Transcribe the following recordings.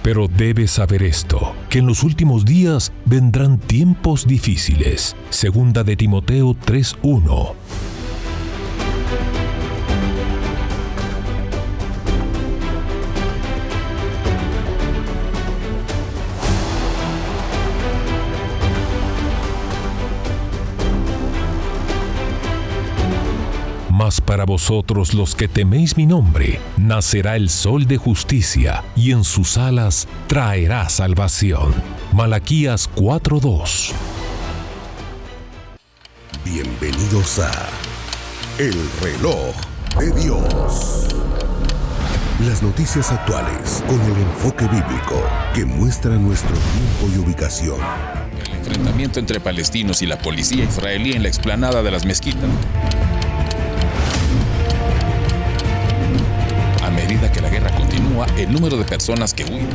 Pero debes saber esto, que en los últimos días vendrán tiempos difíciles. Segunda de Timoteo 3:1. Mas para vosotros los que teméis mi nombre, nacerá el sol de justicia, y en sus alas traerá salvación. Malaquías 4:2. Bienvenidos a El Reloj de Dios. Las noticias actuales con el enfoque bíblico que muestra nuestro tiempo y ubicación. El enfrentamiento entre palestinos y la policía israelí en la explanada de las mezquitas. A medida que la guerra continúa, el número de personas que huyen.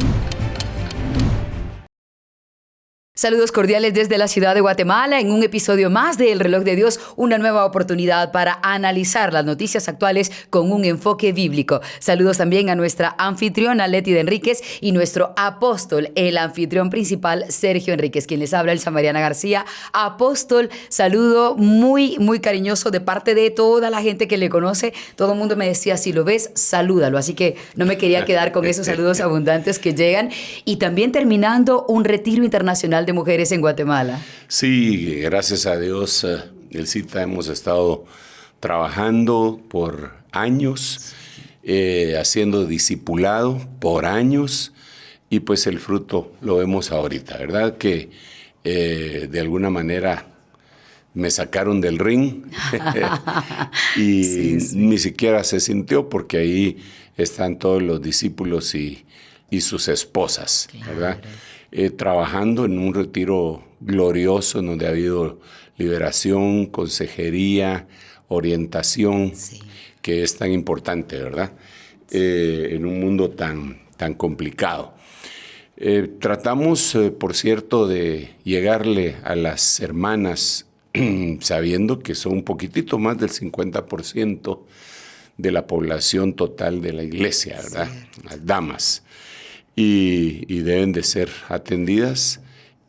Saludos cordiales desde la ciudad de Guatemala en un episodio más de El Reloj de Dios, una nueva oportunidad para analizar las noticias actuales con un enfoque bíblico. Saludos también a nuestra anfitriona Leti de Enríquez y nuestro apóstol, el anfitrión principal Sergio Enríquez, quien les habla, Elsa Mariana García. Apóstol, saludo muy, muy cariñoso de parte de toda la gente que le conoce. Todo el mundo me decía, si lo ves, salúdalo. Así que no me quería quedar con esos saludos abundantes que llegan. Y también terminando un retiro internacional de mujeres en Guatemala. Sí, gracias a Dios, Elcita, hemos estado trabajando por años, haciendo discipulado por años, y pues el fruto lo vemos ahorita, ¿verdad? Que de alguna manera me sacaron del ring y sí. Ni siquiera se sintió, porque ahí están todos los discípulos y sus esposas, claro, ¿verdad? Trabajando en un retiro glorioso en donde ha habido liberación, consejería, orientación, sí, que es tan importante, ¿verdad? En un mundo tan complicado. Tratamos, por cierto, de llegarle a las hermanas, sabiendo que son un poquitito más del 50% de la población total de la iglesia, ¿verdad? Sí. Las damas. Y deben de ser atendidas,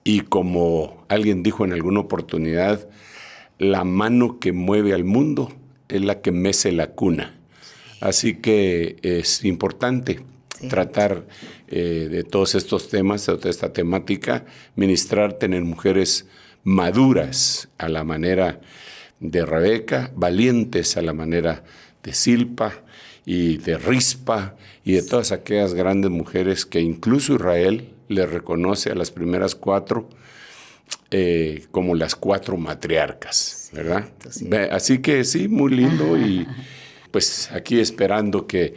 y como alguien dijo en alguna oportunidad, la mano que mueve al mundo es la que mece la cuna. Así que es importante tratar de todos estos temas, de toda esta temática, ministrar, tener mujeres maduras a la manera de Rebeca, valientes a la manera de Silpa y de Rispa, y de todas aquellas grandes mujeres que incluso Israel le reconoce a las primeras 4 como las 4 matriarcas, ¿verdad? Sí. Así que sí, muy lindo, y pues aquí esperando que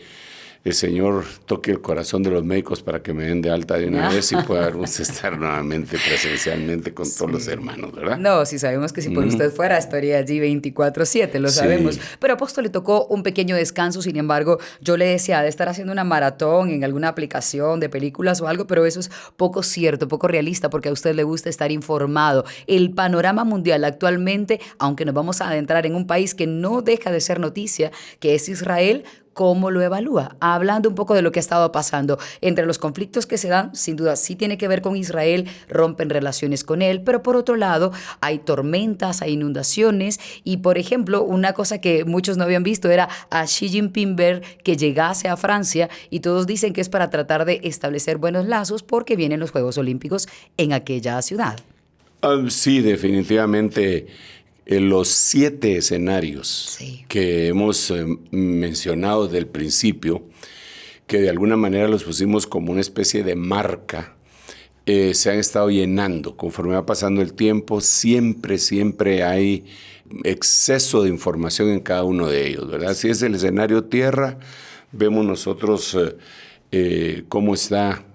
el Señor toque el corazón de los médicos para que me den de alta de una vez y podamos estar nuevamente presencialmente con todos los hermanos, ¿verdad? No, sí sabemos que si por usted fuera estaría allí 24/7, lo sabemos. Pero apóstol, le tocó un pequeño descanso, sin embargo, yo le decía de estar haciendo una maratón en alguna aplicación de películas o algo, pero eso es poco cierto, poco realista, porque a usted le gusta estar informado. El panorama mundial actualmente, aunque nos vamos a adentrar en un país que no deja de ser noticia, que es Israel, ¿cómo lo evalúa? Hablando un poco de lo que ha estado pasando, entre los conflictos que se dan, sin duda sí tiene que ver con Israel, rompen relaciones con él, pero por otro lado hay tormentas, hay inundaciones, y por ejemplo, una cosa que muchos no habían visto era a Xi Jinping ver que llegase a Francia, y todos dicen que es para tratar de establecer buenos lazos porque vienen los Juegos Olímpicos en aquella ciudad. Sí, definitivamente. Los 7 escenarios que hemos mencionado desde el principio, que de alguna manera los pusimos como una especie de marca, se han estado llenando. Conforme va pasando el tiempo, siempre hay exceso de información en cada uno de ellos, ¿verdad? Si es el escenario tierra, vemos nosotros cómo está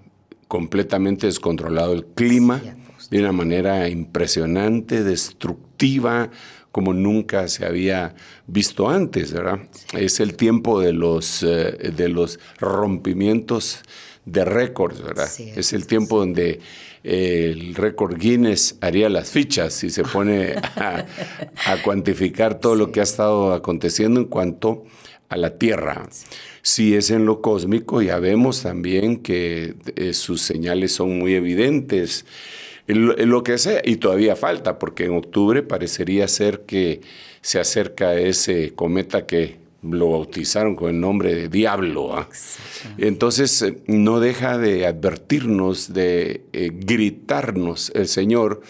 completamente descontrolado el clima, de una manera impresionante, destructiva, como nunca se había visto antes, ¿verdad? Sí. Es el tiempo de los rompimientos de récords, ¿verdad? Sí, es el tiempo donde el récord Guinness haría las fichas si se pone a cuantificar todo lo que ha estado aconteciendo en cuanto a la Tierra. Si es en lo cósmico, ya vemos también que sus señales son muy evidentes. Lo que sea, y todavía falta, porque en octubre parecería ser que se acerca ese cometa que lo bautizaron con el nombre de Diablo. Entonces no deja de advertirnos, de gritarnos el Señor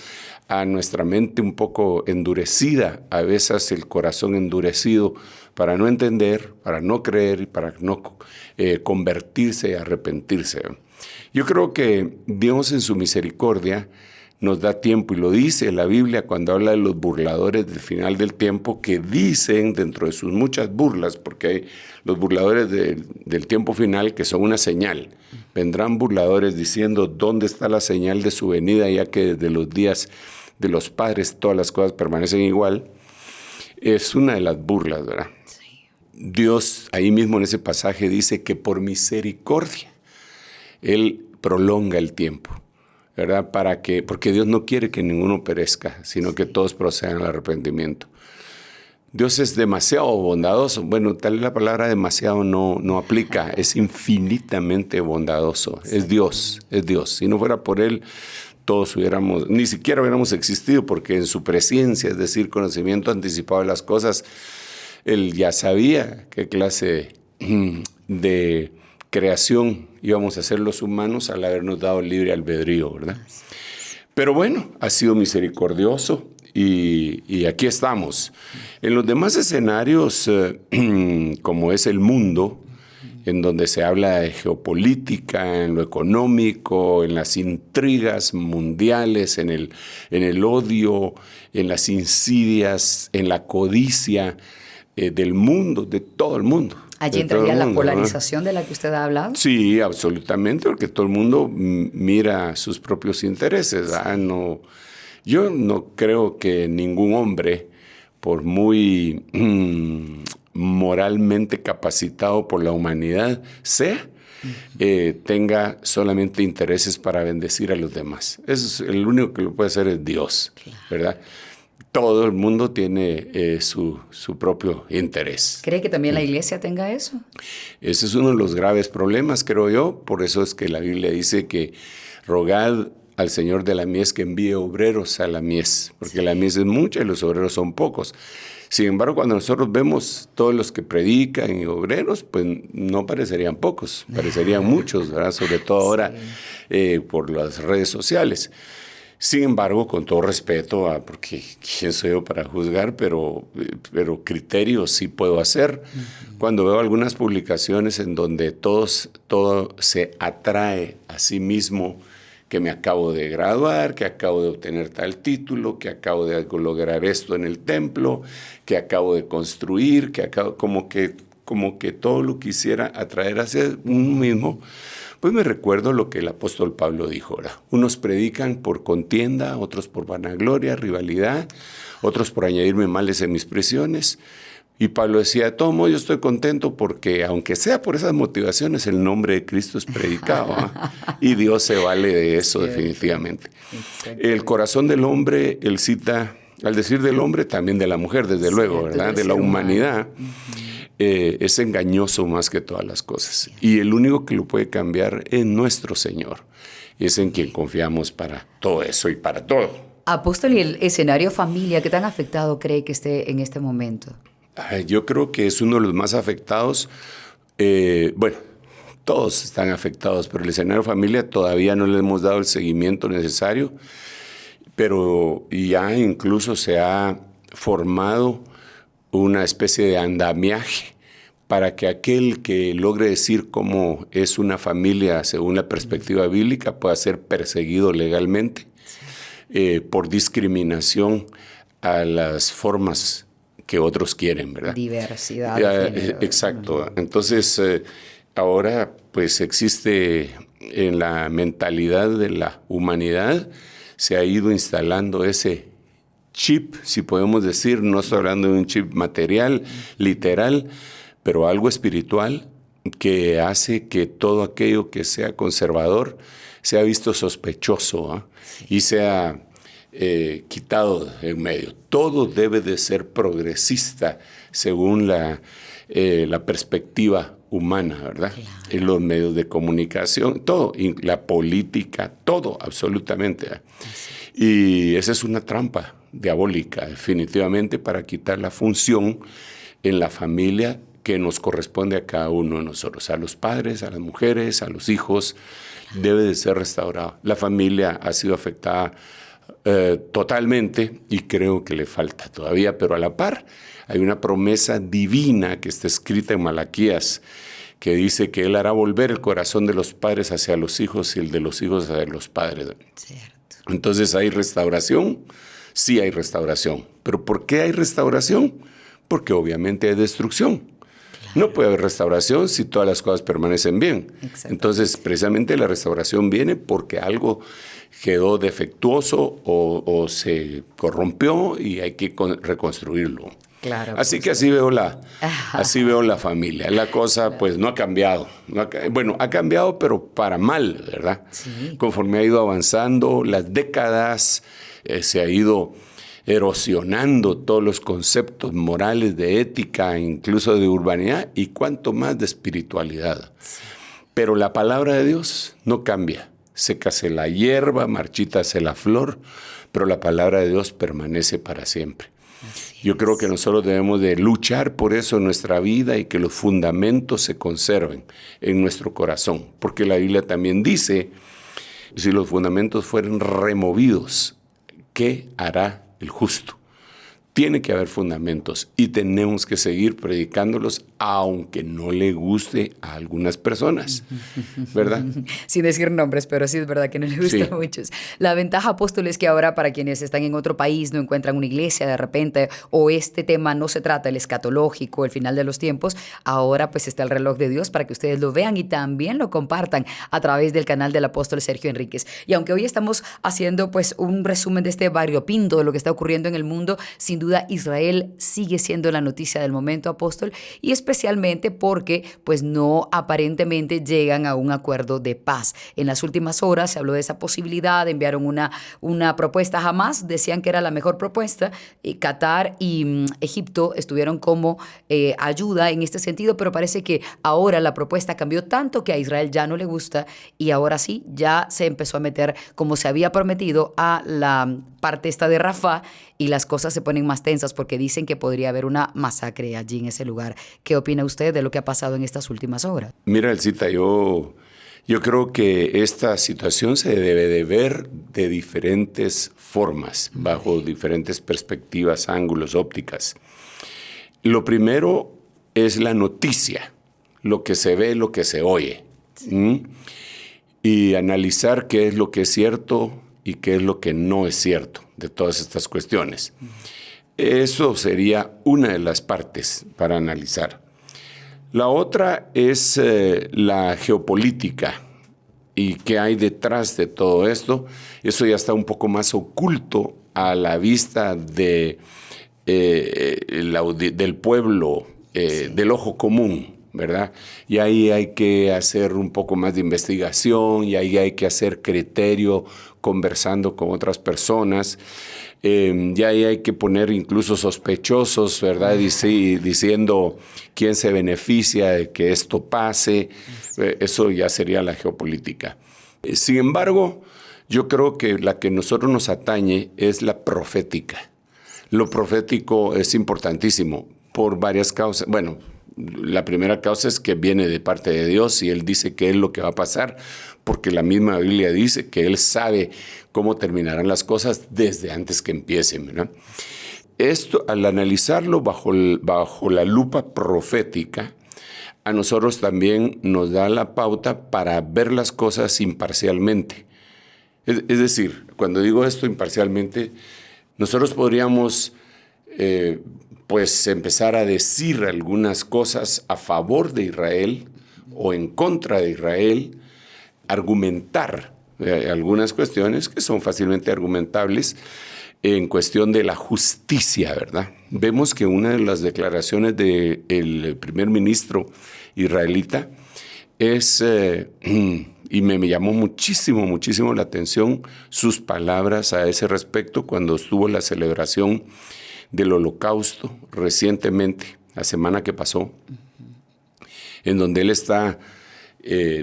a nuestra mente un poco endurecida, a veces el corazón endurecido, para no entender, para no creer y para no convertirse y arrepentirse. Yo creo que Dios en su misericordia nos da tiempo, y lo dice la Biblia cuando habla de los burladores del final del tiempo, que dicen dentro de sus muchas burlas, porque hay los burladores del tiempo final que son una señal. Vendrán burladores diciendo dónde está la señal de su venida, ya que desde los días de los padres todas las cosas permanecen igual. Es una de las burlas, ¿verdad? Sí. Dios ahí mismo en ese pasaje dice que por misericordia Él prolonga el tiempo, ¿verdad? Porque Dios no quiere que ninguno perezca, sino que todos procedan al arrepentimiento. Dios es demasiado bondadoso. Bueno, tal vez la palabra demasiado no aplica. Es infinitamente bondadoso. Sí. Es Dios. Si no fuera por Él, todos ni siquiera hubiéramos existido, porque en su presencia, es decir, conocimiento anticipado de las cosas, Él ya sabía qué clase de creación íbamos a ser los humanos al habernos dado libre albedrío, ¿verdad? Pero bueno, ha sido misericordioso y aquí estamos. En los demás escenarios, como es el mundo, en donde se habla de geopolítica, en lo económico, en las intrigas mundiales, en el odio, en las insidias, en la codicia del mundo, de todo el mundo. ¿Allí entraría la polarización, ¿no?, de la que usted ha hablado? Sí, absolutamente, porque todo el mundo mira sus propios intereses. Sí. Yo no creo que ningún hombre, por muy moralmente capacitado por la humanidad tenga solamente intereses para bendecir a los demás. Eso es, el único que lo puede hacer es Dios, claro, ¿verdad? Todo el mundo tiene su propio interés. ¿Cree que también la iglesia tenga eso? Ese es uno de los graves problemas, creo yo. Por eso es que la Biblia dice que rogad al Señor de la mies que envíe obreros a la mies, porque la mies es mucha y los obreros son pocos. Sin embargo, cuando nosotros vemos todos los que predican y obreros, pues no parecerían pocos, parecerían muchos, ¿verdad? Sobre todo ahora por las redes sociales. Sin embargo, con todo respeto, porque quién soy yo para juzgar, pero criterios sí puedo hacer. Cuando veo algunas publicaciones en donde todo se atrae a sí mismo, que me acabo de graduar, que acabo de obtener tal título, que acabo de lograr esto en el templo, que acabo de construir, como que todo lo quisiera atraer hacia uno mismo. Pues me recuerdo lo que el apóstol Pablo dijo ahora. Unos predican por contienda, otros por vanagloria, rivalidad, otros por añadirme males en mis prisiones. Y Pablo decía, de todo modo yo estoy contento porque, aunque sea por esas motivaciones, el nombre de Cristo es predicado. Y Dios se vale de eso, sí, definitivamente. El corazón del hombre, él cita, al decir del hombre, también de la mujer, desde luego, ¿verdad? De la humanidad. Es engañoso más que todas las cosas. Y el único que lo puede cambiar es nuestro Señor. Es en quien confiamos para todo eso y para todo. Apóstol, ¿y el escenario familia qué tan afectado cree que esté en este momento? Yo creo que es uno de los más afectados. Bueno, todos están afectados, pero el escenario familia todavía no le hemos dado el seguimiento necesario, pero ya incluso se ha formado una especie de andamiaje para que aquel que logre decir cómo es una familia según la perspectiva bíblica pueda ser perseguido legalmente por discriminación a las formas que otros quieren, ¿verdad? Diversidad de género. Exacto. Entonces, ahora pues existe en la mentalidad de la humanidad, se ha ido instalando ese chip, si podemos decir, no estoy hablando de un chip material, literal, pero algo espiritual que hace que todo aquello que sea conservador sea visto sospechoso, y sea quitado en medio. Todo debe de ser progresista según la perspectiva humana, ¿verdad? Claro. En los medios de comunicación, todo, y la política, todo, absolutamente. Y esa es una trampa diabólica, definitivamente, para quitar la función en la familia que nos corresponde a cada uno de nosotros, a los padres, a las mujeres, a los hijos, debe de ser restaurado. La familia ha sido afectada totalmente y creo que le falta todavía, pero a la par hay una promesa divina que está escrita en Malaquías que dice que Él hará volver el corazón de los padres hacia los hijos y el de los hijos hacia los padres. Cierto. Entonces, ¿hay restauración? Sí hay restauración. ¿Pero por qué hay restauración? Porque obviamente hay destrucción. No puede haber restauración si todas las cosas permanecen bien. Entonces, precisamente la restauración viene porque algo quedó defectuoso o se corrompió y hay que reconstruirlo. Claro, así que así veo la familia. La cosa pues no ha cambiado. Bueno, ha cambiado pero para mal, ¿verdad? Sí. Conforme ha ido avanzando las décadas, se ha ido erosionando todos los conceptos morales de ética, incluso de urbanidad y cuanto más de espiritualidad. Sí. Pero la palabra de Dios no cambia. Sécase la hierba, marchítase la flor, pero la palabra de Dios permanece para siempre. Yo creo que nosotros debemos de luchar por eso en nuestra vida y que los fundamentos se conserven en nuestro corazón. Porque la Biblia también dice, si los fundamentos fueren removidos, ¿qué hará el justo? Tiene que haber fundamentos y tenemos que seguir predicándolos aunque no le guste a algunas personas, ¿verdad? Sin decir nombres, pero sí es verdad que no le gusta a muchos. La ventaja, apóstol, es que ahora para quienes están en otro país, no encuentran una iglesia de repente, o este tema no se trata, el escatológico, el final de los tiempos, ahora pues está el reloj de Dios para que ustedes lo vean y también lo compartan a través del canal del apóstol Sergio Enríquez. Y aunque hoy estamos haciendo pues un resumen de este variopinto de lo que está ocurriendo en el mundo, sin duda Israel sigue siendo la noticia del momento, apóstol, y especialmente porque pues no aparentemente llegan a un acuerdo de paz. En las últimas horas se habló de esa posibilidad, enviaron una propuesta a Hamas, decían que era la mejor propuesta. Qatar y Egipto estuvieron como ayuda en este sentido, pero parece que ahora la propuesta cambió tanto que a Israel ya no le gusta y ahora sí, ya se empezó a meter, como se había prometido, a la parte esta de Rafah y las cosas se ponen más tensas porque dicen que podría haber una masacre allí en ese lugar. ¿Qué opina usted de lo que ha pasado en estas últimas horas? Mira, Elcita, yo creo que esta situación se debe de ver de diferentes formas, bajo diferentes perspectivas, ángulos, ópticas. Lo primero es la noticia, lo que se ve, lo que se oye. Sí. Y analizar qué es lo que es cierto y qué es lo que no es cierto de todas estas cuestiones. Eso sería una de las partes para analizar. La otra es la geopolítica y qué hay detrás de todo esto. Eso ya está un poco más oculto a la vista del pueblo, del ojo común, ¿verdad? Y ahí hay que hacer un poco más de investigación y ahí hay que hacer criterio conversando con otras personas. Y ahí hay que poner incluso sospechosos, ¿verdad? Diciendo quién se beneficia de que esto pase. Eso ya sería la geopolítica. Sin embargo, yo creo que la que a nosotros nos atañe es la profética. Lo profético es importantísimo por varias causas. Bueno, la primera causa es que viene de parte de Dios y Él dice qué es lo que va a pasar, porque la misma Biblia dice que Él sabe cómo terminarán las cosas desde antes que empiecen, ¿verdad? Esto, al analizarlo bajo la lupa profética, a nosotros también nos da la pauta para ver las cosas imparcialmente. Es decir, cuando digo esto imparcialmente, nosotros podríamos pues empezar a decir algunas cosas a favor de Israel o en contra de Israel, argumentar algunas cuestiones que son fácilmente argumentables en cuestión de la justicia, ¿verdad? Vemos que una de las declaraciones del primer ministro israelita es, y me llamó muchísimo la atención sus palabras a ese respecto cuando estuvo la celebración del Holocausto recientemente la semana que pasó, en donde él está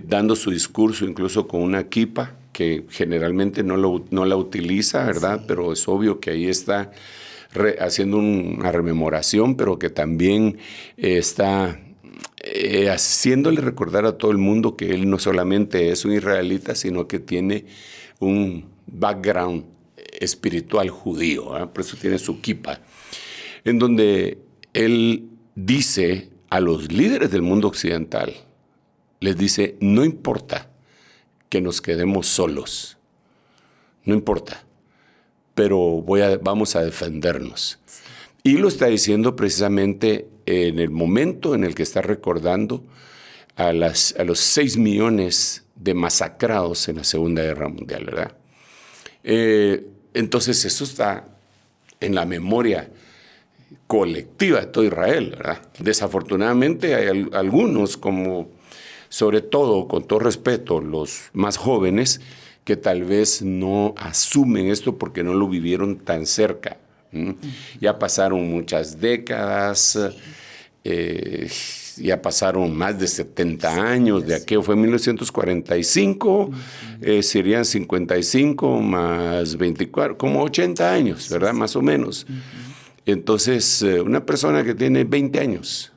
dando su discurso incluso con una kipa, que generalmente no la utiliza, ¿verdad? Sí. Pero es obvio que ahí está haciendo una rememoración, pero que también está haciéndole recordar a todo el mundo que él no solamente es un israelita, sino que tiene un background espiritual judío, ¿eh? Por eso tiene su kipa, en donde él dice a los líderes del mundo occidental, les dice, no importa que nos quedemos solos, no importa, pero vamos a defendernos. Y lo está diciendo precisamente en el momento en el que está recordando a los 6 millones de masacrados en la Segunda Guerra Mundial, ¿verdad? Entonces eso está en la memoria colectiva de todo Israel, ¿verdad? Desafortunadamente hay algunos, como sobre todo, con todo respeto, los más jóvenes, que tal vez no asumen esto porque no lo vivieron tan cerca. Ya pasaron muchas décadas, ya pasaron más de 70 años, de aquello fue 1945, serían 55 más 24, como 80 años, ¿verdad? Más o menos. Entonces, una persona que tiene 20 años,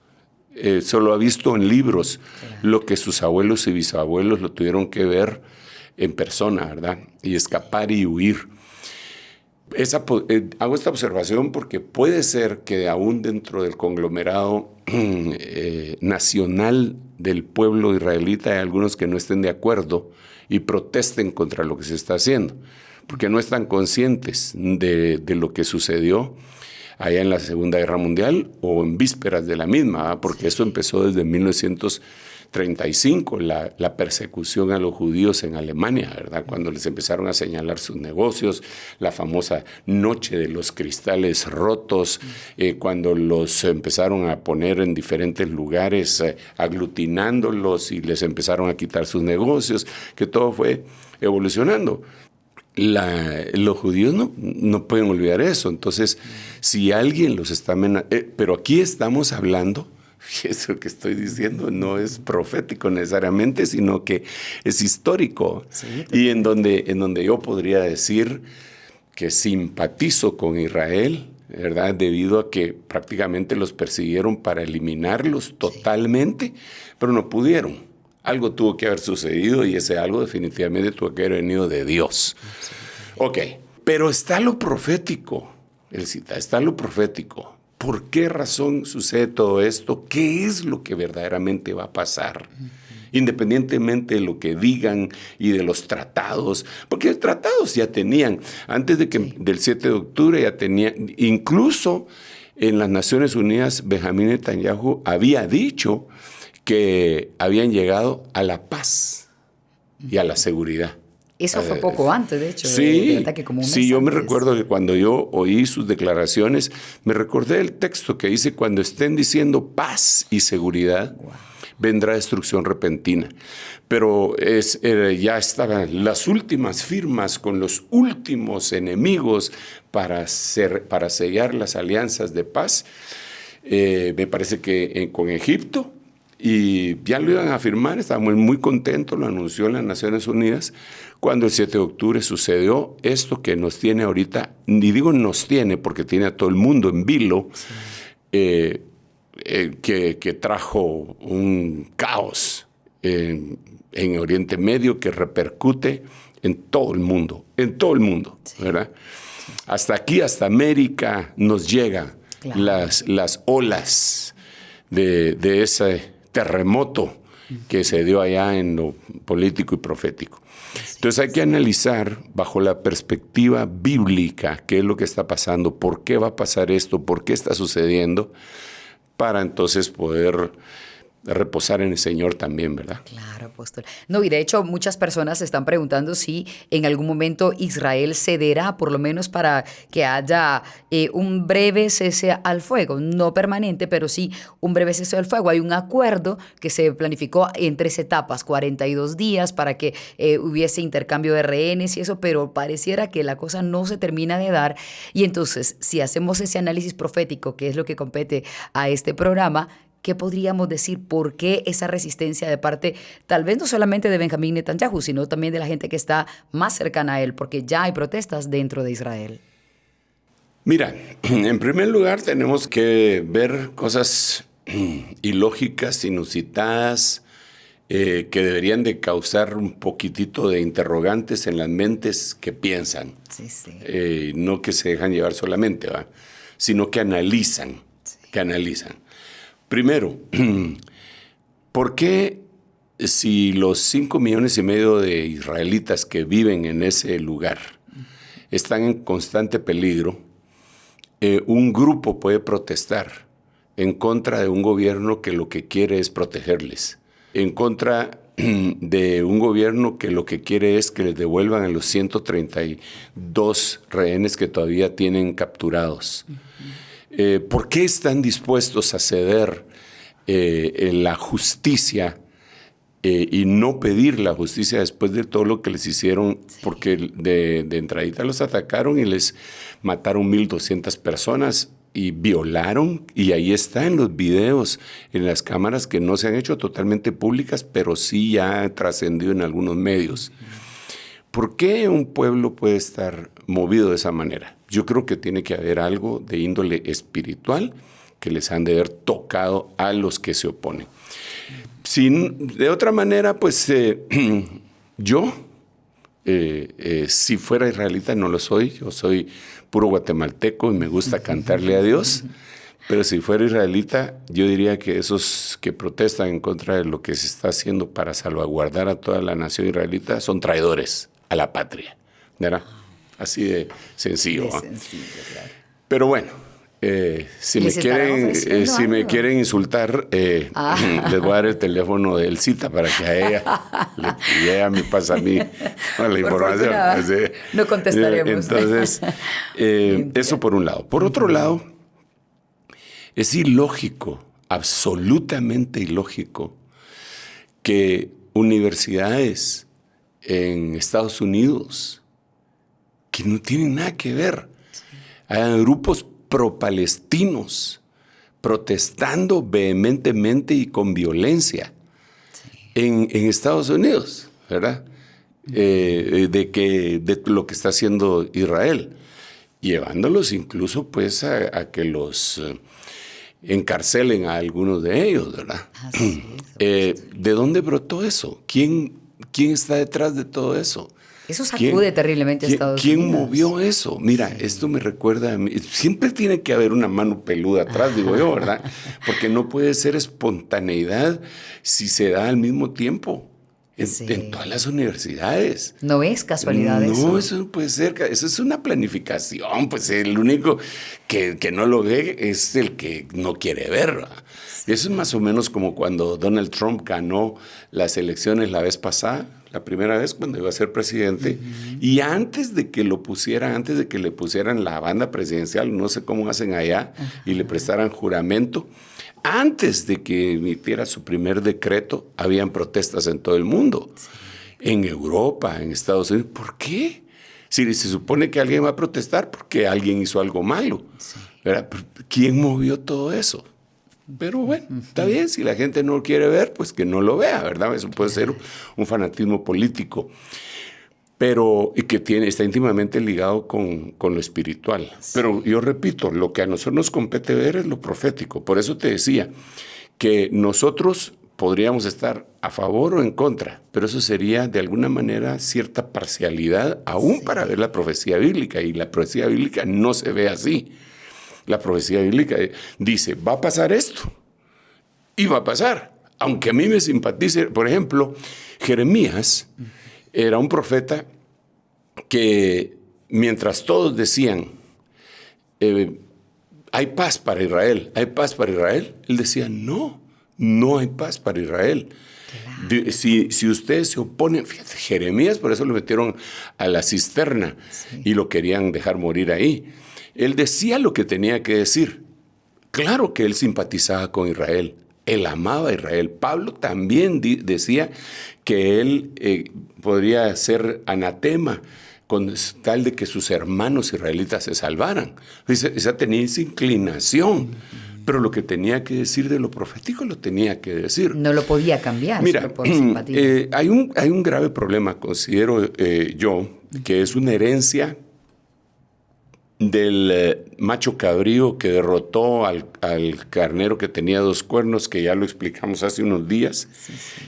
solo ha visto en libros lo que sus abuelos y bisabuelos lo tuvieron que ver en persona, ¿verdad? Y escapar y huir. Hago esta observación porque puede ser que aún dentro del conglomerado nacional del pueblo israelita hay algunos que no estén de acuerdo y protesten contra lo que se está haciendo, porque no están conscientes de lo que sucedió allá en la Segunda Guerra Mundial o en vísperas de la misma, ¿eh? Porque esto empezó desde 1935, la persecución a los judíos en Alemania, ¿verdad? Cuando les empezaron a señalar sus negocios, la famosa noche de los cristales rotos, cuando los empezaron a poner en diferentes lugares, aglutinándolos y les empezaron a quitar sus negocios, que todo fue evolucionando. Los judíos no pueden olvidar eso. Entonces, si alguien los está pero aquí estamos hablando, eso que estoy diciendo no es profético necesariamente, sino que es histórico. Sí, y en donde yo podría decir que simpatizo con Israel, ¿verdad? Debido a que prácticamente los persiguieron para eliminarlos totalmente, pero no pudieron. Algo tuvo que haber sucedido y ese algo definitivamente tuvo que haber venido de Dios. Ok, pero está lo profético, Elcita, está lo profético. ¿Por qué razón sucede todo esto? ¿Qué es lo que verdaderamente va a pasar? Independientemente de lo que digan y de los tratados, porque los tratados ya tenían, antes del 7 de octubre ya tenían, incluso en las Naciones Unidas, Benjamín Netanyahu había dicho que habían llegado a la paz y a la seguridad. Eso fue poco antes, de hecho, sí, del ataque, como un mes sí, yo me antes. recuerdo que cuando yo oí sus declaraciones, me recordé el texto que dice, cuando estén diciendo paz y seguridad, vendrá destrucción repentina. Pero ya estaban las últimas firmas con los últimos enemigos para sellar las alianzas de paz. Me parece que con Egipto, y ya lo iban a firmar, estábamos muy contentos, lo anunció en las Naciones Unidas, cuando el 7 de octubre sucedió esto que nos tiene ahorita, y digo nos tiene porque tiene a todo el mundo en vilo, sí. Que trajo un caos en Oriente Medio que repercute en todo el mundo, sí. ¿Verdad? Sí. Hasta aquí, hasta América, nos llegan claro. las olas de ese terremoto que se dio allá en lo político y profético. Entonces hay que analizar bajo la perspectiva bíblica qué es lo que está pasando, por qué va a pasar esto, por qué está sucediendo, para entonces poder reposar en el Señor también, ¿verdad? Claro, apóstol. No, y de hecho muchas personas se están preguntando si en algún momento Israel cederá, por lo menos para que haya un breve cese al fuego, no permanente, pero sí un breve cese al fuego. Hay un acuerdo que se planificó en 3 etapas, 42 días para que hubiese intercambio de rehenes y eso, pero pareciera que la cosa no se termina de dar. Y entonces, si hacemos ese análisis profético, que es lo que compete a este programa, ¿qué podríamos decir? ¿Por qué esa resistencia de parte, tal vez no solamente de Benjamín Netanyahu, sino también de la gente que está más cercana a él? Porque ya hay protestas dentro de Israel. Mira, en primer lugar tenemos que ver cosas ilógicas, inusitadas, que deberían de causar un poquitito de interrogantes en las mentes que piensan. Sí, sí. No que se dejan llevar solamente, ¿va? Sino que analizan, Primero, ¿por qué si los 5,5 millones de israelitas que viven en ese lugar están en constante peligro, un grupo puede protestar en contra de un gobierno que lo que quiere es protegerles, en contra de un gobierno que lo que quiere es que les devuelvan a los 132 rehenes que todavía tienen capturados? ¿Por qué están dispuestos a ceder en la justicia y no pedir la justicia después de todo lo que les hicieron? Sí. Porque de entradita los atacaron y les mataron 1,200 personas y violaron, y ahí está en los videos, en las cámaras que no se han hecho totalmente públicas, pero sí ya han trascendido en algunos medios. ¿Por qué un pueblo puede estar movido de esa manera? Yo creo que tiene que haber algo de índole espiritual que les han de haber tocado a los que se oponen. De otra manera, pues yo, si fuera israelita, no lo soy. Yo soy puro guatemalteco y me gusta cantarle a Dios. Pero si fuera israelita, yo diría que esos que protestan en contra de lo que se está haciendo para salvaguardar a toda la nación israelita son traidores a la patria, ¿verdad? Así de sencillo. Sencillo, claro. Pero bueno, si me quieren insultar, les voy a dar el teléfono del Cita para que ella me pasa a mí la información. Fortuna, no contestaremos. Entonces, eso por un lado. Por otro lado, es ilógico, absolutamente ilógico, que universidades en Estados Unidos, que no tienen nada que ver, hay grupos pro-palestinos protestando vehementemente y con violencia en Estados Unidos, ¿verdad? De lo que está haciendo Israel, llevándolos incluso pues a que los encarcelen a algunos de ellos, ¿verdad? ¿De dónde brotó eso? ¿Quién está detrás de todo eso? Eso sacude terriblemente a Estados Unidos. ¿Quién movió eso? Mira, esto me recuerda a mí. Siempre tiene que haber una mano peluda atrás, digo yo, ¿verdad? Porque no puede ser espontaneidad si se da al mismo tiempo en todas las universidades. No es casualidad eso. No, eso no puede ser. Eso es una planificación. Pues el único que no lo ve es el que no quiere ver, ¿verdad? Eso es más o menos como cuando Donald Trump ganó las elecciones la vez pasada, la primera vez cuando iba a ser presidente, y antes de que le pusieran la banda presidencial, no sé cómo hacen allá, y le prestaran juramento, antes de que emitiera su primer decreto, habían protestas en todo el mundo, en Europa, en Estados Unidos. ¿Por qué? Si se supone que alguien va a protestar porque alguien hizo algo malo, ¿verdad? ¿Quién movió todo eso? Pero bueno, está bien, si la gente no lo quiere ver, pues que no lo vea, ¿verdad? Eso puede ser un fanatismo político, pero y que está íntimamente ligado con lo espiritual. Sí. Pero yo repito, lo que a nosotros nos compete ver es lo profético. Por eso te decía que nosotros podríamos estar a favor o en contra, pero eso sería de alguna manera cierta parcialidad aún para ver la profecía bíblica, y la profecía bíblica no se ve así. La profecía bíblica dice, va a pasar esto, y va a pasar. Aunque a mí me simpatice, por ejemplo, Jeremías era un profeta que mientras todos decían, hay paz para Israel, él decía, no, no hay paz para Israel. Claro. Si ustedes se oponen, fíjate, Jeremías, por eso lo metieron a la cisterna y lo querían dejar morir ahí. Él decía lo que tenía que decir. Claro que él simpatizaba con Israel, él amaba a Israel. Pablo también decía que él podría ser anatema con tal de que sus hermanos israelitas se salvaran. Esa tenía esa inclinación. Pero lo que tenía que decir de lo profético lo tenía que decir. No lo podía cambiar. Mira, por simpatía. Hay un grave problema, considero yo, que es una herencia del macho cabrío que derrotó al carnero que tenía 2 cuernos, que ya lo explicamos hace unos días,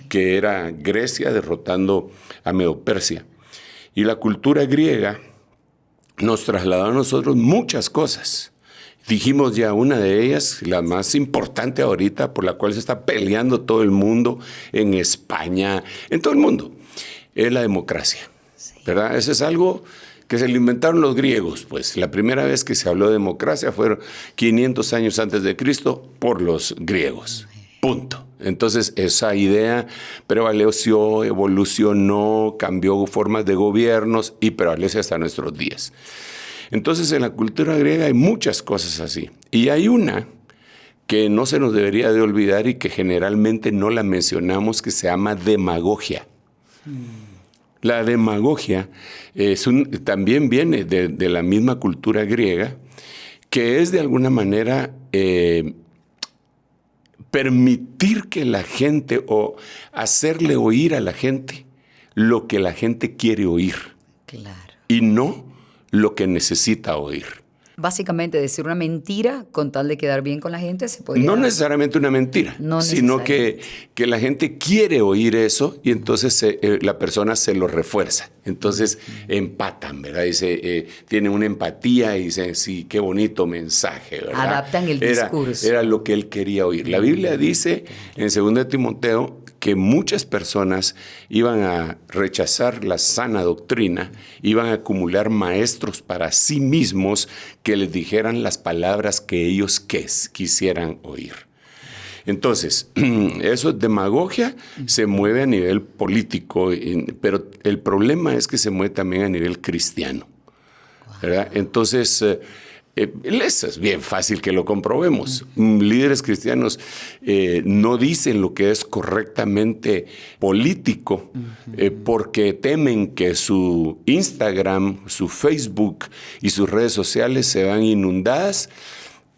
que era Grecia derrotando a Medo-Persia. Y la cultura griega nos trasladó a nosotros muchas cosas. Dijimos ya una de ellas, la más importante ahorita, por la cual se está peleando todo el mundo, en España, en todo el mundo, es la democracia, ¿verdad? Eso es algo que se lo inventaron los griegos, pues. La primera vez que se habló de democracia fueron 500 años antes de Cristo por los griegos, punto. Entonces, esa idea prevaleció, evolucionó, cambió formas de gobiernos y prevalece hasta nuestros días. Entonces, en la cultura griega hay muchas cosas así. Y hay una que no se nos debería de olvidar y que generalmente no la mencionamos, que se llama demagogia. La demagogia también viene de la misma cultura griega, que es de alguna manera permitir que la gente o hacerle oír a la gente lo que la gente quiere oír. Claro. Y no lo que necesita oír. Básicamente decir una mentira con tal de quedar bien con la gente se podría... No necesariamente una mentira, sino que la gente quiere oír eso y entonces la persona se lo refuerza. Entonces empatan, ¿verdad? Tienen una empatía y dicen, sí, qué bonito mensaje, ¿verdad? Adaptan el discurso. Era lo que él quería oír. La Biblia dice en 2 Timoteo que muchas personas iban a rechazar la sana doctrina, iban a acumular maestros para sí mismos que les dijeran las palabras que ellos quisieran oír. Entonces, eso es demagogia, se mueve a nivel político, pero el problema es que se mueve también a nivel cristiano, ¿verdad? Entonces, eso es bien fácil que lo comprobemos. Líderes cristianos no dicen lo que es correctamente político porque temen que su Instagram, su Facebook y sus redes sociales se van inundadas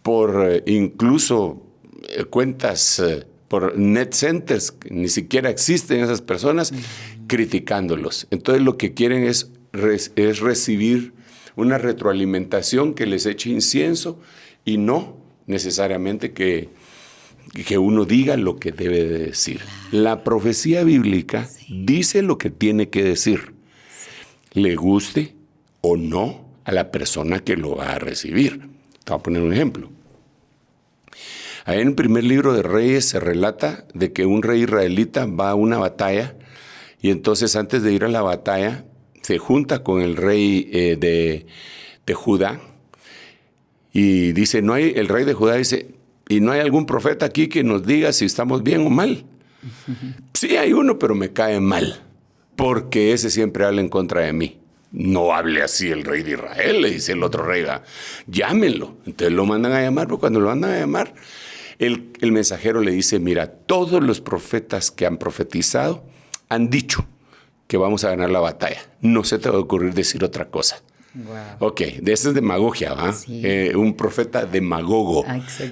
por incluso cuentas, por net centers, que ni siquiera existen esas personas, criticándolos. Entonces lo que quieren es recibir una retroalimentación que les eche incienso y no necesariamente que uno diga lo que debe de decir. La profecía bíblica dice lo que tiene que decir, le guste o no a la persona que lo va a recibir. Te voy a poner un ejemplo. Ahí en el primer libro de Reyes se relata de que un rey israelita va a una batalla y entonces antes de ir a la batalla se junta con el rey de Judá y dice, el rey de Judá dice, ¿y no hay algún profeta aquí que nos diga si estamos bien o mal? Sí hay uno, pero me cae mal, porque ese siempre habla en contra de mí. No hable así el rey de Israel, le dice el otro rey, llámenlo. Entonces lo mandan a llamar, pero cuando lo mandan a llamar, el mensajero le dice, mira, todos los profetas que han profetizado han dicho que vamos a ganar la batalla. No se te va a ocurrir decir otra cosa. Wow. Ok, de esa es demagogia, ¿va? Sí. Un profeta demagogo,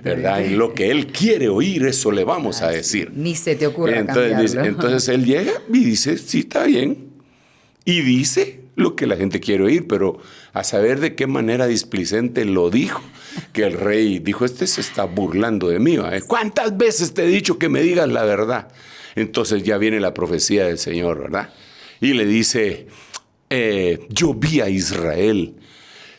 ¿verdad? Y lo que él quiere oír, eso le vamos a decir. Ni se te ocurra cambiarlo. Entonces él llega y dice, sí, está bien. Y dice lo que la gente quiere oír, pero a saber de qué manera displicente lo dijo, que el rey dijo, se está burlando de mí, ¿va? ¿Cuántas veces te he dicho que me digas la verdad? Entonces ya viene la profecía del Señor, ¿verdad? Y le dice, yo vi a Israel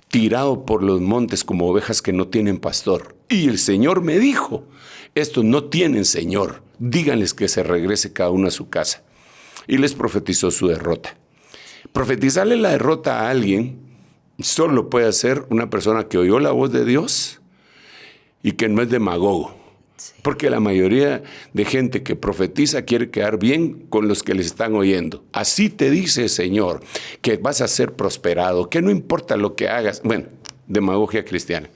tirado por los montes como ovejas que no tienen pastor. Y el Señor me dijo, estos no tienen Señor, díganles que se regrese cada uno a su casa. Y les profetizó su derrota. Profetizarle la derrota a alguien solo puede hacer una persona que oyó la voz de Dios y que no es demagogo. Porque la mayoría de gente que profetiza quiere quedar bien con los que les están oyendo. Así te dice el Señor, que vas a ser prosperado, que no importa lo que hagas. Bueno, demagogia cristiana.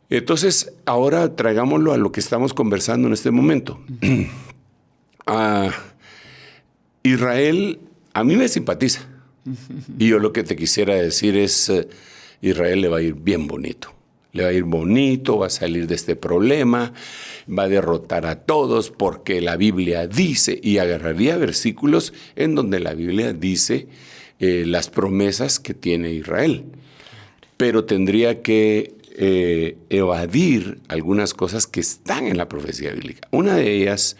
Entonces, ahora traigámoslo a lo que estamos conversando en este momento. Israel, a mí me simpatiza. Y yo lo que te quisiera decir es, Israel le va a ir bien bonito. Le va a ir bonito, va a salir de este problema, va a derrotar a todos porque la Biblia dice, y agarraría versículos en donde la Biblia dice las promesas que tiene Israel. Pero tendría que evadir algunas cosas que están en la profecía bíblica. Una de ellas,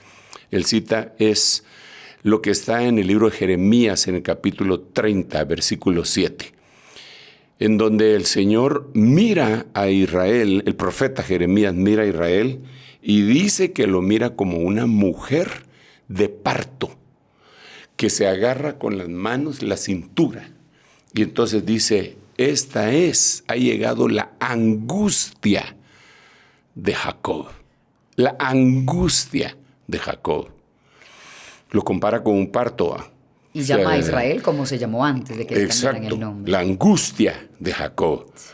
él cita, es lo que está en el libro de Jeremías en el capítulo 30, versículo 7. En donde el Señor mira a Israel, el profeta Jeremías mira a Israel y dice que lo mira como una mujer de parto, que se agarra con las manos la cintura. Y entonces dice, ha llegado la angustia de Jacob. La angustia de Jacob. Lo compara con un parto. Y llama a Israel como se llamó antes de que le cambiaran el nombre. La angustia de Jacob. Sí.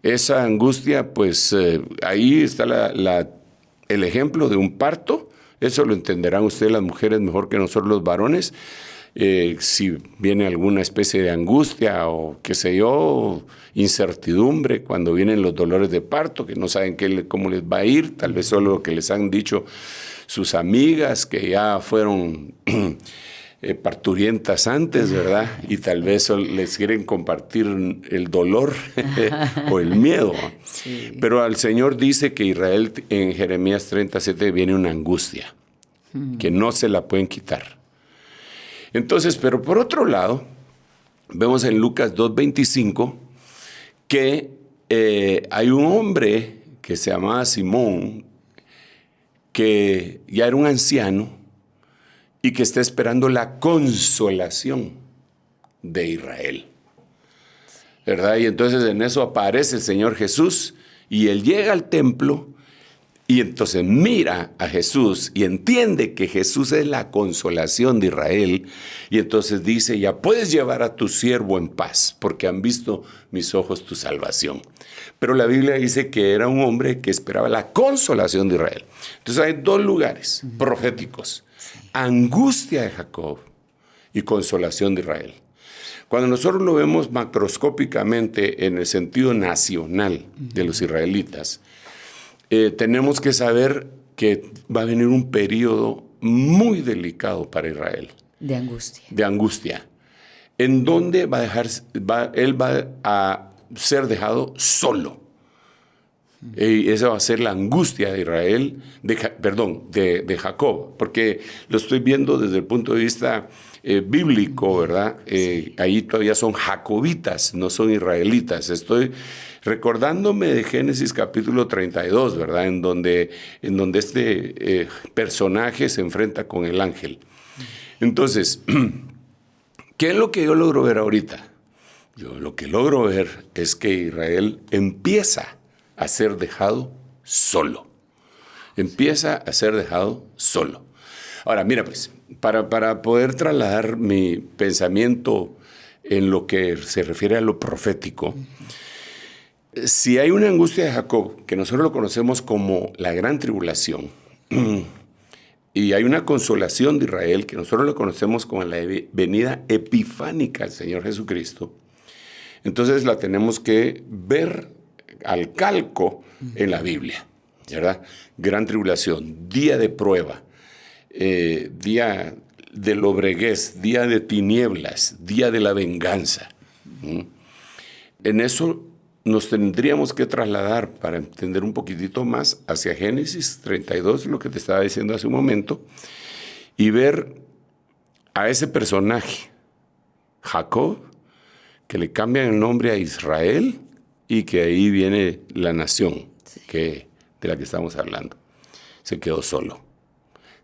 Esa angustia, pues ahí está el ejemplo de un parto. Eso lo entenderán ustedes las mujeres mejor que nosotros los varones. Si viene alguna especie de angustia o qué sé yo, incertidumbre cuando vienen los dolores de parto, que no saben cómo les va a ir, tal vez solo lo que les han dicho sus amigas que ya fueron parturientas antes, ¿verdad? Y tal vez les quieren compartir el dolor o el miedo. Sí. Pero al Señor dice que Israel en Jeremías 37 viene una angustia, que no se la pueden quitar. Entonces, pero por otro lado, vemos en Lucas 2:25 que hay un hombre que se llamaba Simón, que ya era un anciano, y que está esperando la consolación de Israel, ¿verdad? Y entonces en eso aparece el Señor Jesús y él llega al templo y entonces mira a Jesús y entiende que Jesús es la consolación de Israel y entonces dice, ya puedes llevar a tu siervo en paz porque han visto mis ojos tu salvación. Pero la Biblia dice que era un hombre que esperaba la consolación de Israel. Entonces hay dos lugares proféticos. Angustia de Jacob y consolación de Israel. Cuando nosotros lo vemos macroscópicamente en el sentido nacional de los israelitas, tenemos que saber que va a venir un periodo muy delicado para Israel. De angustia. De angustia. En donde él va a ser dejado solo. Y esa va a ser la angustia de Israel, de Jacob, porque lo estoy viendo desde el punto de vista bíblico, ¿verdad? Ahí todavía son jacobitas, no son israelitas. Estoy recordándome de Génesis capítulo 32, ¿verdad? En donde este personaje se enfrenta con el ángel. Entonces, ¿qué es lo que yo logro ver ahorita? Yo lo que logro ver es que Israel empieza a ser dejado solo. Empieza a ser dejado solo. Ahora, mira pues, para poder trasladar mi pensamiento en lo que se refiere a lo profético, si hay una angustia de Jacob, que nosotros lo conocemos como la gran tribulación, y hay una consolación de Israel, que nosotros lo conocemos como la venida epifánica del Señor Jesucristo, entonces la tenemos que ver al calco en la Biblia, ¿verdad? Gran tribulación, día de prueba, día de lobreguez, día de tinieblas, día de la venganza. En eso nos tendríamos que trasladar para entender un poquitito más hacia Génesis 32, lo que te estaba diciendo hace un momento, y ver a ese personaje, Jacob, que le cambian el nombre a Israel, y que ahí viene la nación de la que estamos hablando. Se quedó solo.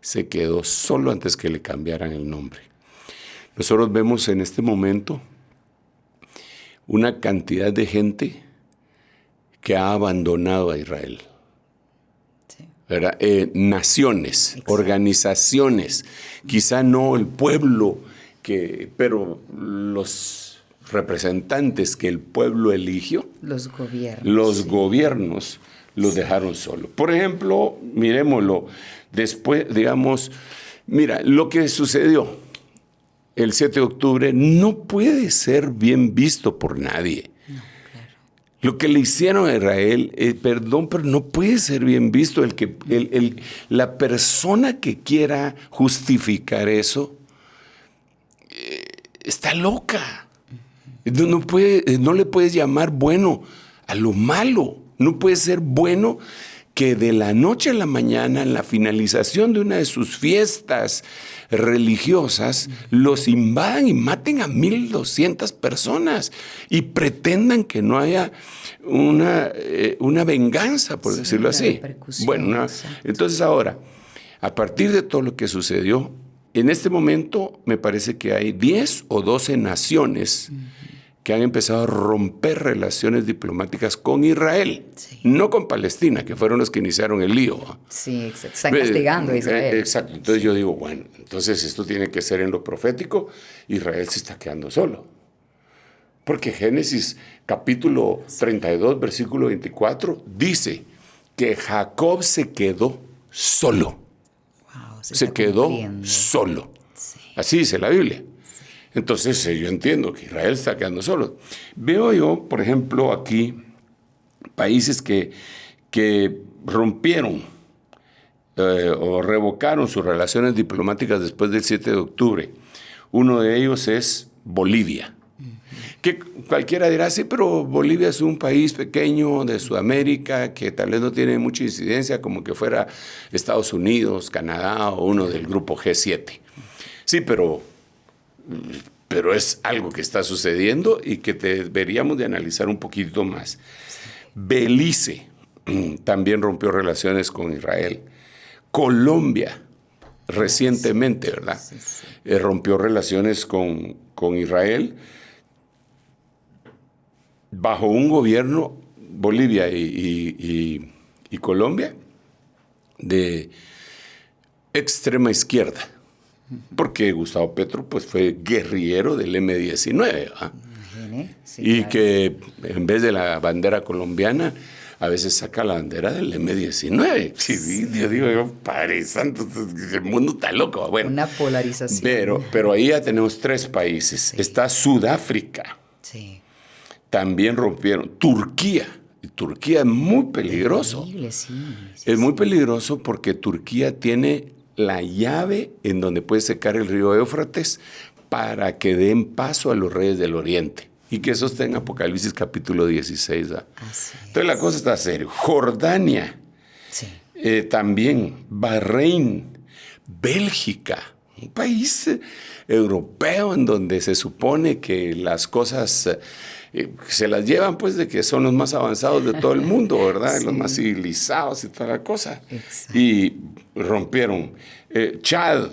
Se quedó solo antes que le cambiaran el nombre. Nosotros vemos en este momento una cantidad de gente que ha abandonado a Israel. Sí. ¿verdad? Naciones, organizaciones, quizá no el pueblo, pero los representantes que el pueblo eligió, los gobiernos los dejaron solos. Por ejemplo, miremoslo, después, digamos, mira, lo que sucedió el 7 de octubre no puede ser bien visto por nadie. Lo que le hicieron a Israel, perdón, pero no puede ser bien visto. La persona que quiera justificar eso está loca. No le puedes llamar bueno a lo malo. No puede ser bueno que de la noche a la mañana, en la finalización de una de sus fiestas religiosas, los invadan y maten a 1,200 personas y pretendan que no haya una venganza, por decirlo así. Bueno, entonces ahora, a partir de todo lo que sucedió, en este momento me parece que hay 10 o 12 naciones que han empezado a romper relaciones diplomáticas con Israel, no con Palestina, que fueron los que iniciaron el lío. Sí, están castigando a Israel. Exacto. Entonces yo digo, bueno, entonces esto tiene que ser en lo profético. Israel se está quedando solo. Porque Génesis capítulo 32, versículo 24, dice que Jacob se quedó solo. Wow, se quedó solo. Sí. Así dice la Biblia. Entonces yo entiendo que Israel está quedando solo. Veo yo, por ejemplo, aquí países que rompieron o revocaron sus relaciones diplomáticas después del 7 de octubre. Uno de ellos es Bolivia. Que cualquiera dirá, sí, pero Bolivia es un país pequeño de Sudamérica que tal vez no tiene mucha incidencia como que fuera Estados Unidos, Canadá o uno del grupo G7. Sí, pero es algo que está sucediendo y que deberíamos de analizar un poquito más. Belice también rompió relaciones con Israel. Colombia, recientemente, ¿verdad? Rompió relaciones con Israel bajo un gobierno, Bolivia y Colombia, de extrema izquierda. Porque Gustavo Petro pues, fue guerrillero del M-19. Sí, y claro, que en vez de la bandera colombiana, a veces saca la bandera del M-19. Sí, yo digo, Padre Santo, el mundo está loco. Bueno, una polarización. Pero ahí ya tenemos 3 países. Sí. Está Sudáfrica. Sí. También rompieron. Turquía. Turquía es muy peligroso. Terrible, sí. Es muy peligroso porque Turquía tiene la llave en donde puede secar el río Éufrates para que den paso a los reyes del Oriente. Y que eso está en Apocalipsis capítulo 16. Entonces la cosa está seria. Jordania, sí. También Bahrein, Bélgica, un país europeo en donde se supone que las cosas se las llevan pues de que son los más avanzados de todo el mundo, ¿verdad? Sí. Los más civilizados y toda la cosa. Exacto. Y rompieron. Chad,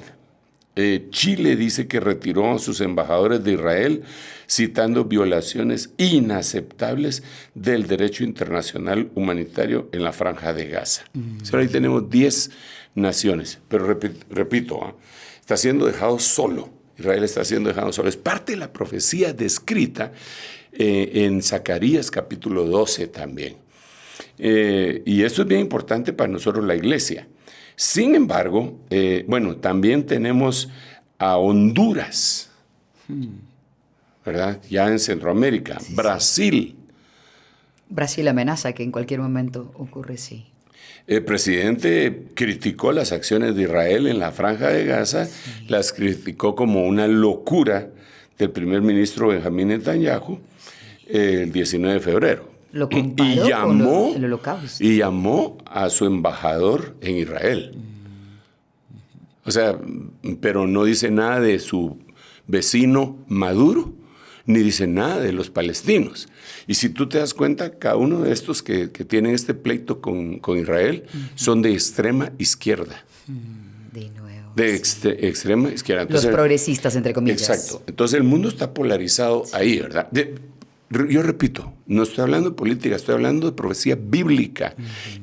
Chile dice que retiró a sus embajadores de Israel citando violaciones inaceptables del derecho internacional humanitario en la Franja de Gaza. Ahora ahí tenemos 10 naciones, pero repito, está siendo dejado solo. Israel está siendo dejado solo. Es parte de la profecía descrita en Zacarías capítulo 12 también. Y esto es bien importante para nosotros la iglesia. Sin embargo, también tenemos a Honduras, ¿verdad? Ya en Centroamérica. Sí, Brasil. Brasil amenaza que en cualquier momento ocurre, sí. El presidente criticó las acciones de Israel en la Franja de Gaza, sí. Las criticó como una locura del primer ministro Benjamín Netanyahu el 19 de febrero. Lo comparó con el Holocausto. Y llamó a su embajador en Israel. O sea, pero no dice nada de su vecino Maduro, ni dice nada de los palestinos. Y si tú te das cuenta, cada uno de estos que tienen este pleito con Israel son de extrema izquierda. De nuevo. De extrema izquierda. Entonces, los progresistas, entre comillas. Exacto. Entonces el mundo está polarizado ahí, ¿verdad? Yo repito, no estoy hablando de política, estoy hablando de profecía bíblica.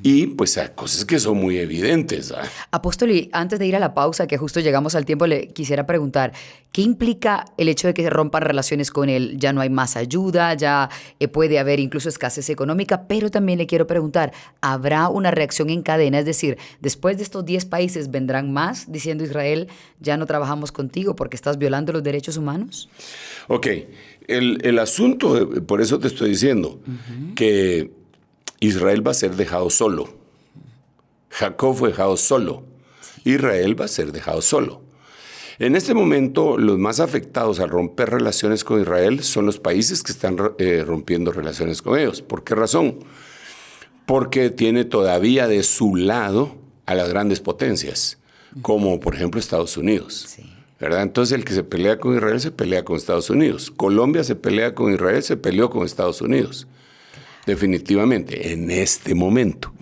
Y pues hay cosas que son muy evidentes. Apóstol, y antes de ir a la pausa, que justo llegamos al tiempo, le quisiera preguntar, ¿qué implica el hecho de que se rompan relaciones con él? Ya no hay más ayuda, ya puede haber incluso escasez económica, pero también le quiero preguntar, ¿habrá una reacción en cadena? Es decir, después de estos 10 países, ¿vendrán más diciendo Israel, ya no trabajamos contigo porque estás violando los derechos humanos? Ok, el asunto, por eso te estoy diciendo, que Israel va a ser dejado solo. Jacob fue dejado solo. Israel va a ser dejado solo. En este momento, los más afectados al romper relaciones con Israel son los países que están rompiendo relaciones con ellos. ¿Por qué razón? Porque tiene todavía de su lado a las grandes potencias, como por ejemplo Estados Unidos. Sí. ¿Verdad? Entonces el que se pelea con Israel se pelea con Estados Unidos. Colombia se pelea con Israel, se peleó con Estados Unidos. Definitivamente, en este momento.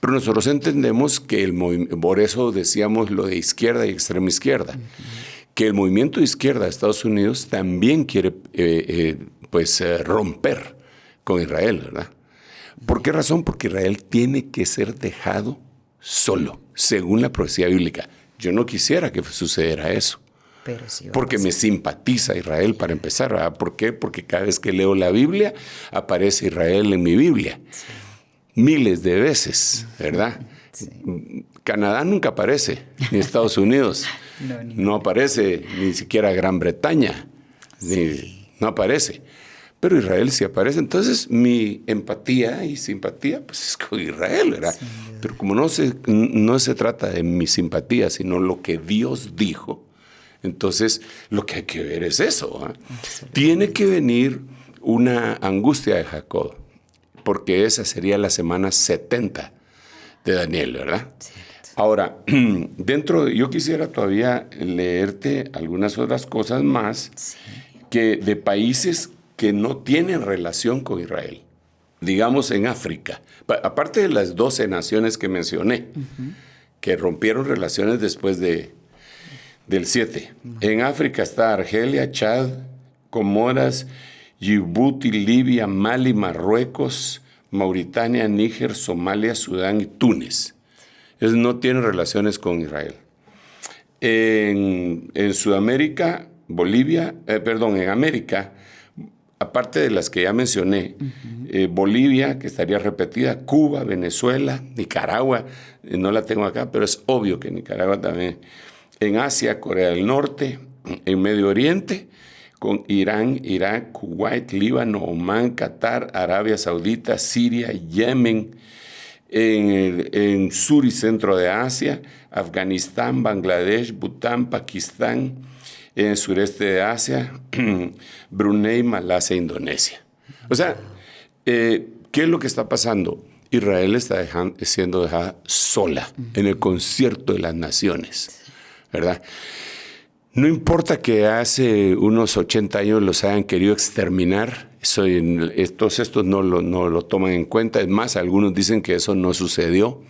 Pero nosotros entendemos que por eso decíamos lo de izquierda y extrema izquierda, que el movimiento de izquierda de Estados Unidos también quiere romper con Israel, ¿verdad? ¿Por qué razón? Porque Israel tiene que ser dejado solo, según la profecía bíblica. Yo no quisiera que sucediera eso. Pero sí, porque me simpatiza Israel para empezar, ¿verdad? ¿Por qué? Porque cada vez que leo la Biblia aparece Israel en mi Biblia. Sí. Miles de veces, ¿verdad? Sí. Canadá nunca aparece, ni Estados Unidos. No aparece ni siquiera Gran Bretaña. Sí. No aparece. Pero Israel sí aparece. Entonces mi empatía y simpatía pues es con Israel, ¿verdad? Sí. Pero como no se trata de mi simpatía, sino lo que Dios dijo, entonces, lo que hay que ver es eso. Tiene que venir una angustia de Jacob, porque esa sería la semana 70 de Daniel, ¿verdad? Cierto. Ahora, yo quisiera todavía leerte algunas otras cosas más que de países que no tienen relación con Israel. Digamos en África. Aparte de las 12 naciones que mencioné, que rompieron relaciones después del 7. En África está Argelia, Chad, Comoras, Djibouti, Libia, Mali, Marruecos, Mauritania, Níger, Somalia, Sudán y Túnez. Ellos no tienen relaciones con Israel. En Sudamérica, en América, aparte de las que ya mencioné, Bolivia, que estaría repetida, Cuba, Venezuela, Nicaragua, no la tengo acá, pero es obvio que Nicaragua también. En Asia, Corea del Norte, en Medio Oriente, con Irán, Irak, Kuwait, Líbano, Omán, Qatar, Arabia Saudita, Siria, Yemen, en Sur y Centro de Asia, Afganistán, Bangladesh, Bután, Pakistán, en el sureste de Asia, Brunei, Malasia, Indonesia. O sea, ¿qué es lo que está pasando? Israel está siendo dejada sola en el concierto de las naciones, ¿verdad? No importa que hace unos 80 años los hayan querido exterminar, estos no lo toman en cuenta. Es más, algunos dicen que eso no sucedió.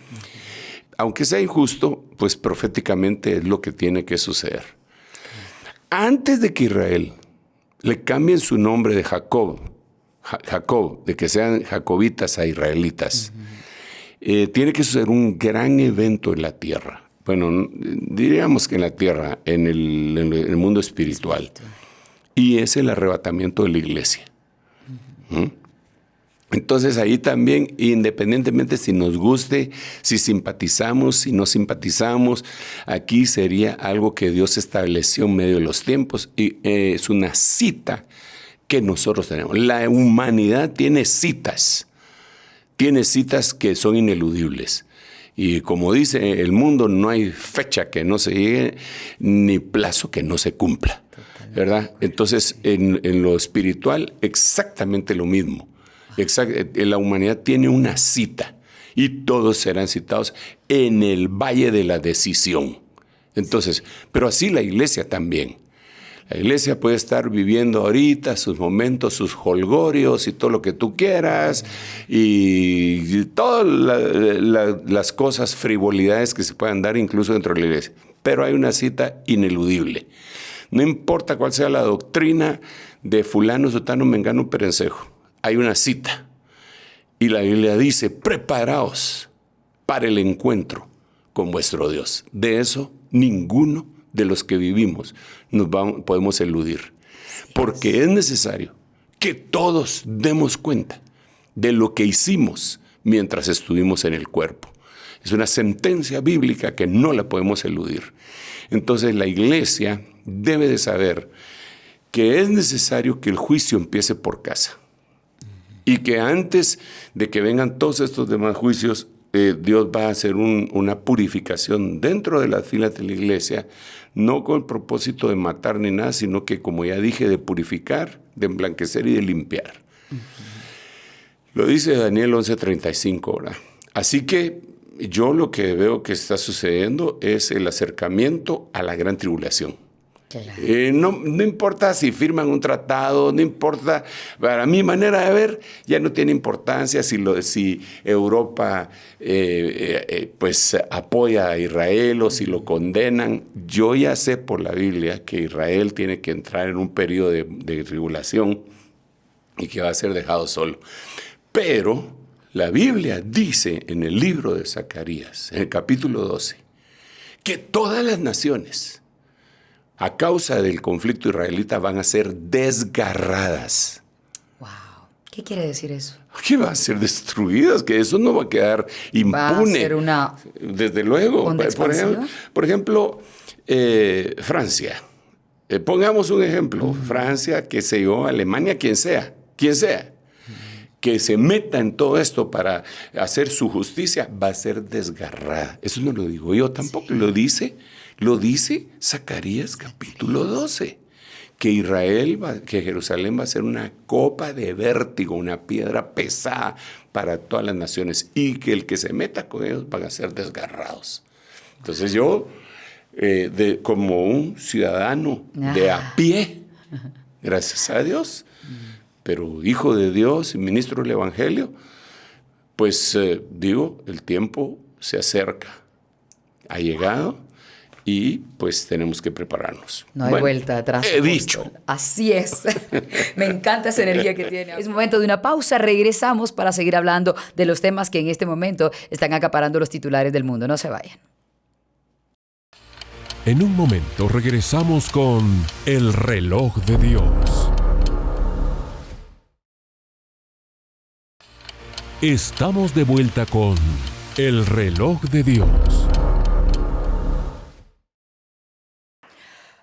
Aunque sea injusto, pues proféticamente es lo que tiene que suceder. Antes de que Israel le cambien su nombre de Jacob, de que sean jacobitas a israelitas, tiene que suceder un gran evento en la tierra. Bueno, diríamos que en la tierra, en el mundo espiritual. Y es el arrebatamiento de la iglesia. Entonces ahí también, independientemente si nos guste, si simpatizamos, si no simpatizamos, aquí sería algo que Dios estableció en medio de los tiempos y es una cita que nosotros tenemos. La humanidad tiene citas que son ineludibles. Y como dice el mundo, no hay fecha que no se llegue ni plazo que no se cumpla, ¿verdad? Entonces, en lo espiritual, exactamente lo mismo. La humanidad tiene una cita y todos serán citados en el valle de la decisión. Entonces, pero así la iglesia también. La iglesia puede estar viviendo ahorita sus momentos, sus jolgorios y todo lo que tú quieras y todas las cosas, frivolidades que se puedan dar incluso dentro de la iglesia. Pero hay una cita ineludible. No importa cuál sea la doctrina de fulano, sotano, mengano, perencejo. hay una cita y la Biblia dice: preparaos para el encuentro con vuestro Dios. De eso ninguno de los que vivimos podemos eludir, porque es necesario que todos demos cuenta de lo que hicimos mientras estuvimos en el cuerpo. Es una sentencia bíblica que no la podemos eludir. Entonces la iglesia debe de saber que es necesario que el juicio empiece por casa. Y que antes de que vengan todos estos demás juicios, Dios va a hacer una purificación dentro de las filas de la iglesia, no con el propósito de matar ni nada, sino que, como ya dije, de purificar, de emblanquecer y de limpiar. Lo dice Daniel 11:35, ¿verdad? Así que yo lo que veo que está sucediendo es el acercamiento a la gran tribulación. Claro. No importa si firman un tratado, no importa, para mi manera de ver, ya no tiene importancia si Europa pues apoya a Israel o si lo condenan. Yo ya sé por la Biblia que Israel tiene que entrar en un periodo de tribulación y que va a ser dejado solo. Pero la Biblia dice en el libro de Zacarías, en el capítulo 12, que todas las naciones, a causa del conflicto israelita, van a ser desgarradas. Wow. ¿Qué quiere decir eso? Que van a ser destruidas, que eso no va a quedar impune. Va a ser una... Desde luego. Por ejemplo, Francia. Pongamos un ejemplo. Francia, qué sé yo, Alemania, quien sea, que se meta en todo esto para hacer su justicia, va a ser desgarrada. Eso no lo digo yo tampoco, lo dice Zacarías capítulo 12, que Jerusalén va a ser una copa de vértigo, una piedra pesada para todas las naciones, y que el que se meta con ellos van a ser desgarrados. Entonces yo, como un ciudadano de a pie, gracias a Dios, pero hijo de Dios y ministro del Evangelio, pues el tiempo se acerca, ha llegado, y pues tenemos que prepararnos. No hay vuelta atrás. He dicho. Así es. Me encanta esa energía que tiene. Es momento de una pausa. Regresamos para seguir hablando de los temas que en este momento están acaparando los titulares del mundo. No se vayan. En un momento regresamos con El Reloj de Dios. Estamos de vuelta con El Reloj de Dios.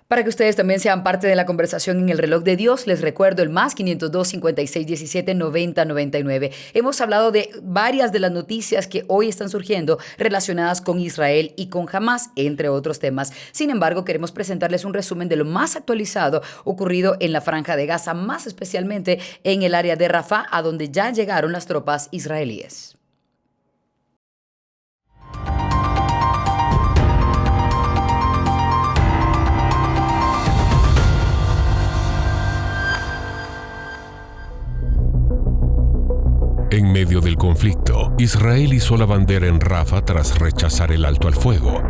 Para que ustedes también sean parte de la conversación en El Reloj de Dios, les recuerdo el más 502 56 17 90 99. Hemos hablado de varias de las noticias que hoy están surgiendo relacionadas con Israel y con Hamás, entre otros temas. Sin embargo, queremos presentarles un resumen de lo más actualizado ocurrido en la Franja de Gaza, más especialmente en el área de Rafah, a donde ya llegaron las tropas israelíes. En medio del conflicto, Israel izó la bandera en Rafah tras rechazar el alto al fuego.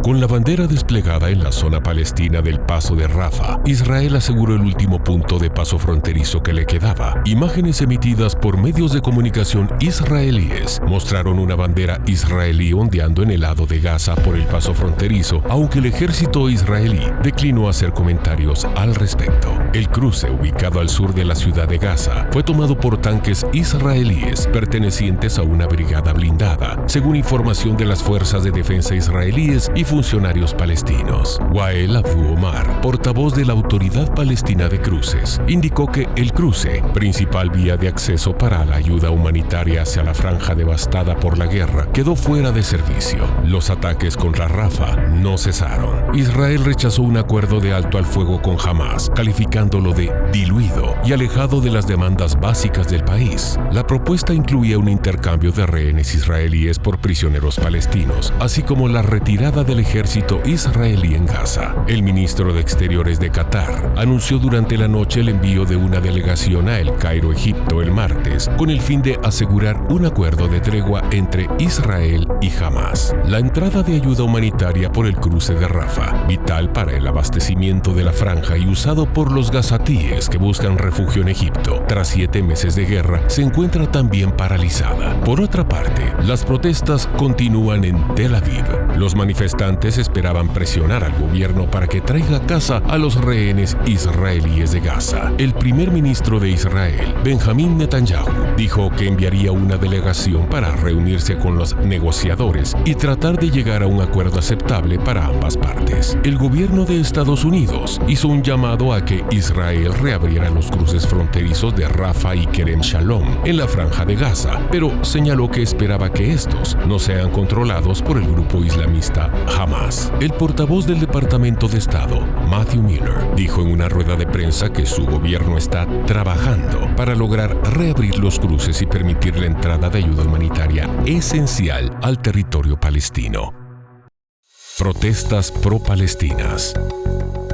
Con la bandera desplegada en la zona palestina del paso de Rafah, Israel aseguró el último punto de paso fronterizo que le quedaba. Imágenes emitidas por medios de comunicación israelíes mostraron una bandera israelí ondeando en el lado de Gaza por el paso fronterizo, aunque el ejército israelí declinó hacer comentarios al respecto. El cruce, ubicado al sur de la ciudad de Gaza, fue tomado por tanques israelíes pertenecientes a una brigada blindada, según información de las fuerzas de defensa israelíes y funcionarios palestinos. Wael Abu Omar, portavoz de la Autoridad Palestina de Cruces, indicó que el cruce, principal vía de acceso para la ayuda humanitaria hacia la franja devastada por la guerra, quedó fuera de servicio. Los ataques contra Rafah no cesaron. Israel rechazó un acuerdo de alto al fuego con Hamás, calificándolo de diluido y alejado de las demandas básicas del país. La propuesta incluía un intercambio de rehenes israelíes por prisioneros palestinos, así como la retirada del ejército israelí en Gaza. El ministro de Exteriores de Qatar anunció durante la noche el envío de una delegación a El Cairo, Egipto, el martes, con el fin de asegurar un acuerdo de tregua entre Israel y Hamás. La entrada de ayuda humanitaria por el cruce de Rafah, vital para el abastecimiento de la franja y usado por los gazatíes que buscan refugio en Egipto tras 7 meses de guerra, se encuentra también paralizada. Por otra parte, las protestas continúan en Tel Aviv. Los manifestantes esperaban presionar al gobierno para que traiga a casa a los rehenes israelíes de Gaza. El primer ministro de Israel, Benjamín Netanyahu, dijo que enviaría una delegación para reunirse con los negociadores y tratar de llegar a un acuerdo aceptable para ambas partes. El gobierno de Estados Unidos hizo un llamado a que Israel reabriera los cruces fronterizos de Rafah y Kerem Shalom en la franja de Gaza, pero señaló que esperaba que estos no sean controlados por el grupo islamista Hamás. El portavoz del Departamento de Estado, Matthew Miller, dijo en una rueda de prensa que su gobierno está trabajando para lograr reabrir los cruces y permitir la entrada de ayuda humanitaria esencial al territorio palestino. Protestas pro-palestinas.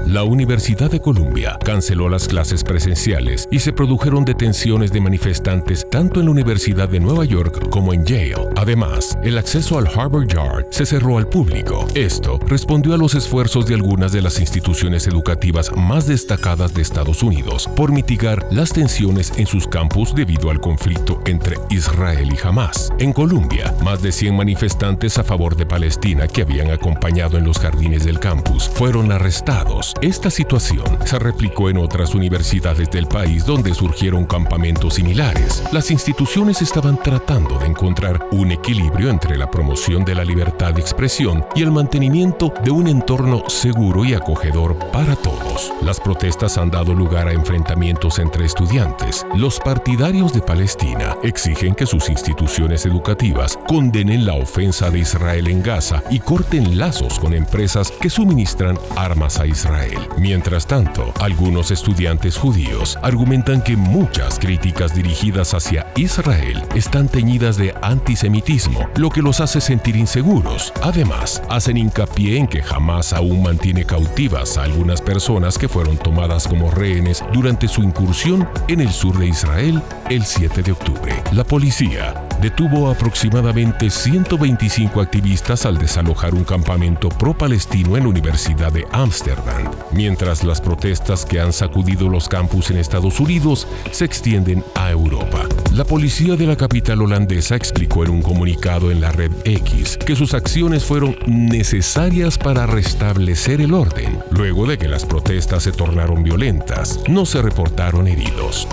La Universidad de Columbia canceló las clases presenciales y se produjeron detenciones de manifestantes tanto en la Universidad de Nueva York como en Yale. Además, el acceso al Harvard Yard se cerró al público. Esto respondió a los esfuerzos de algunas de las instituciones educativas más destacadas de Estados Unidos por mitigar las tensiones en sus campus debido al conflicto entre Israel y Hamás. En Columbia, más de 100 manifestantes a favor de Palestina que habían acompañado en los jardines del campus fueron arrestados. Esta situación se replicó en otras universidades del país donde surgieron campamentos similares. Las instituciones estaban tratando de encontrar un equilibrio entre la promoción de la libertad de expresión y el mantenimiento de un entorno seguro y acogedor para todos. Las protestas han dado lugar a enfrentamientos entre estudiantes. Los partidarios de Palestina exigen que sus instituciones educativas condenen la ofensa de Israel en Gaza y corten lazos con empresas que suministran armas a Israel. Mientras tanto, algunos estudiantes judíos argumentan que muchas críticas dirigidas hacia Israel están teñidas de antisemitismo, lo que los hace sentir inseguros. Además, hacen hincapié en que Hamás aún mantiene cautivas a algunas personas que fueron tomadas como rehenes durante su incursión en el sur de Israel el 7 de octubre. La policía detuvo aproximadamente 125 activistas al desalojar un campamento pro-palestino en la Universidad de Ámsterdam, mientras las protestas que han sacudido los campus en Estados Unidos se extienden a Europa. La policía de la capital holandesa explicó en un comunicado en la red X que sus acciones fueron necesarias para restablecer el orden. Luego de que las protestas se tornaron violentas, no se reportaron heridos.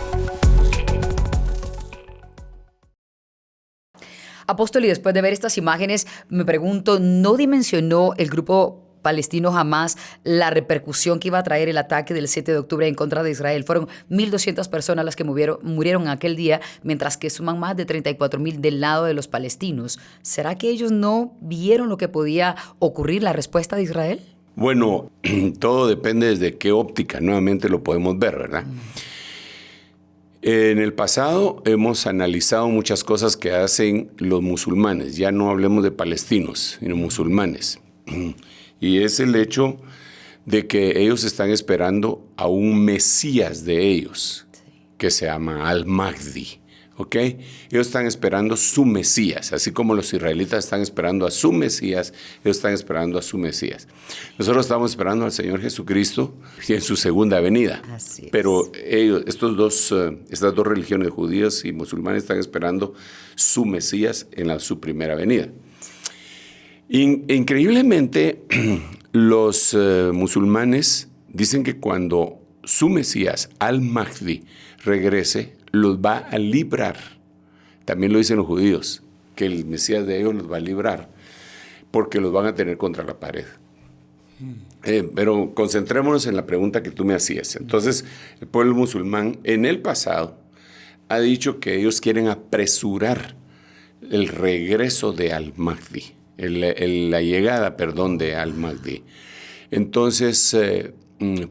Apóstol, y después de ver estas imágenes, me pregunto, ¿no dimensionó el grupo palestino Hamás la repercusión que iba a traer el ataque del 7 de octubre en contra de Israel? Fueron 1.200 personas las que murieron aquel día, mientras que suman más de 34.000 del lado de los palestinos. ¿Será que ellos no vieron lo que podía ocurrir, la respuesta de Israel? Bueno, todo depende desde qué óptica nuevamente lo podemos ver, ¿verdad? En el pasado hemos analizado muchas cosas que hacen los musulmanes. Ya no hablemos de palestinos, sino musulmanes. Y es el hecho de que ellos están esperando a un Mesías de ellos, que se llama Al-Mahdi. ¿Ok? Ellos están esperando su Mesías, así como los israelitas están esperando a su Mesías, ellos están esperando a su Mesías. Nosotros estamos esperando al Señor Jesucristo en su segunda venida. Así es. Pero ellos, estas dos religiones, judíos y musulmanes, están esperando su Mesías en su primera venida. Increíblemente, los musulmanes dicen que cuando su Mesías, Al-Mahdi, regrese, los va a librar. También lo dicen los judíos, que el Mesías de ellos los va a librar, porque los van a tener contra la pared. Pero concentrémonos en la pregunta que tú me hacías. Entonces, el pueblo musulmán en el pasado ha dicho que ellos quieren apresurar el regreso de Al-Mahdi, la llegada de Al-Mahdi. Entonces,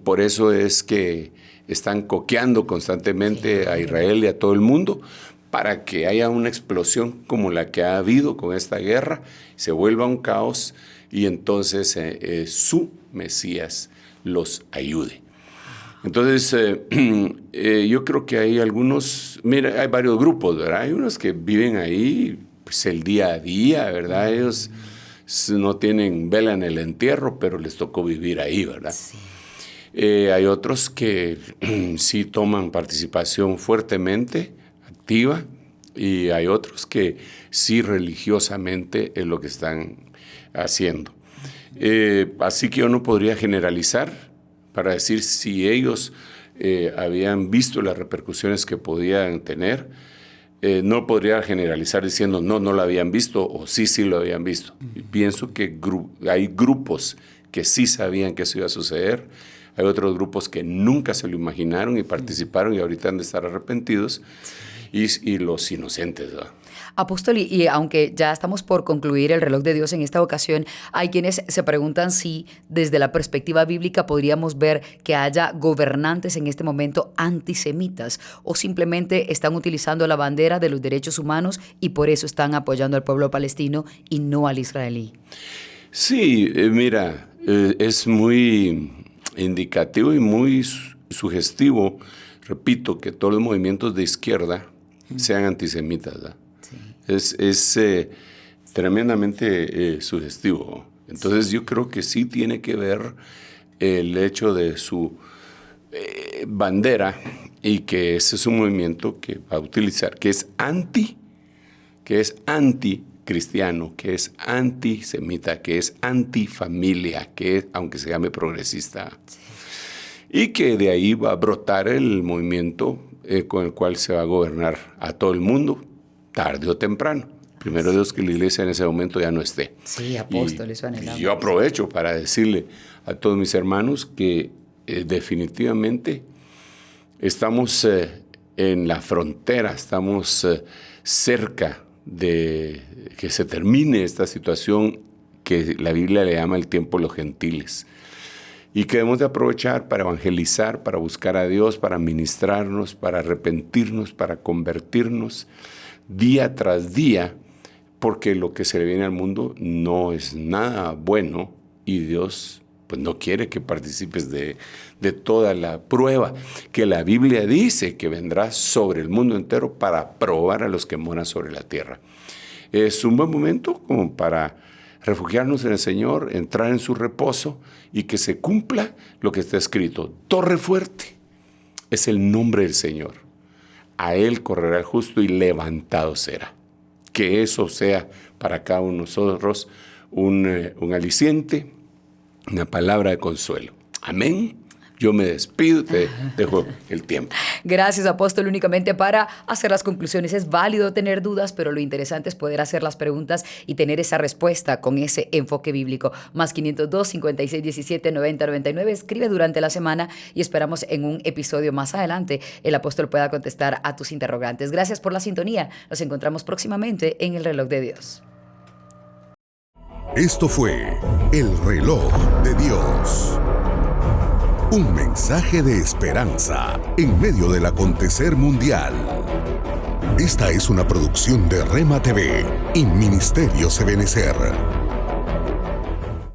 por eso es que están coqueando constantemente a Israel y a todo el mundo para que haya una explosión como la que ha habido con esta guerra, se vuelva un caos y entonces su Mesías los ayude. Entonces, yo creo que hay algunos, mira, hay varios grupos, ¿verdad? Hay unos que viven ahí pues, el día a día, ¿verdad? Ellos no tienen vela en el entierro, pero les tocó vivir ahí, ¿verdad? Sí. Hay otros que sí toman participación fuertemente, activa, y hay otros que sí religiosamente es lo que están haciendo. Así que yo no podría generalizar para decir si ellos habían visto las repercusiones que podían tener. No podría generalizar diciendo no lo habían visto o sí lo habían visto. Y pienso que hay grupos que sí sabían que eso iba a suceder. Hay otros grupos que nunca se lo imaginaron y participaron y ahorita han de estar arrepentidos. Y los inocentes, ¿verdad? Apóstol, y aunque ya estamos por concluir el reloj de Dios en esta ocasión, hay quienes se preguntan si desde la perspectiva bíblica podríamos ver que haya gobernantes en este momento antisemitas o simplemente están utilizando la bandera de los derechos humanos y por eso están apoyando al pueblo palestino y no al israelí. Sí, mira, es muy indicativo y muy sugestivo, repito, que todos los movimientos de izquierda sean antisemitas, ¿verdad? Sí. Es tremendamente sugestivo. Entonces yo creo que sí tiene que ver el hecho de su bandera y que ese es un movimiento que va a utilizar, que es anticristiano, que es antisemita, que es antifamilia, que es, aunque se llame progresista. Sí. Y que de ahí va a brotar el movimiento con el cual se va a gobernar a todo el mundo, tarde o temprano. Primero Dios que la iglesia en ese momento ya no esté. Sí, apóstoles, y yo aprovecho para decirle a todos mis hermanos que definitivamente estamos en la frontera, estamos cerca de que se termine esta situación que la Biblia le llama el tiempo de los gentiles. Y que debemos de aprovechar para evangelizar, para buscar a Dios, para ministrarnos, para arrepentirnos, para convertirnos día tras día, porque lo que se le viene al mundo no es nada bueno y Dios pues, no quiere que participes de toda la prueba que la Biblia dice que vendrá sobre el mundo entero para probar a los que moran sobre la tierra. Es un buen momento como para refugiarnos en el Señor, entrar en su reposo y que se cumpla lo que está escrito. Torre fuerte es el nombre del Señor. A Él correrá el justo y levantado será. Que eso sea para cada uno de nosotros un aliciente, una palabra de consuelo. Amén. Yo me despido, te dejo el tiempo. Gracias, apóstol. Únicamente para hacer las conclusiones. Es válido tener dudas, pero lo interesante es poder hacer las preguntas y tener esa respuesta con ese enfoque bíblico. Más 502 56 17 90 99. Escribe durante la semana y esperamos en un episodio más adelante el apóstol pueda contestar a tus interrogantes. Gracias por la sintonía. Nos encontramos próximamente en el reloj de Dios. Esto fue el reloj de Dios. Un mensaje de esperanza en medio del acontecer mundial. Esta es una producción de Rema TV y Ministerio Ebenecer.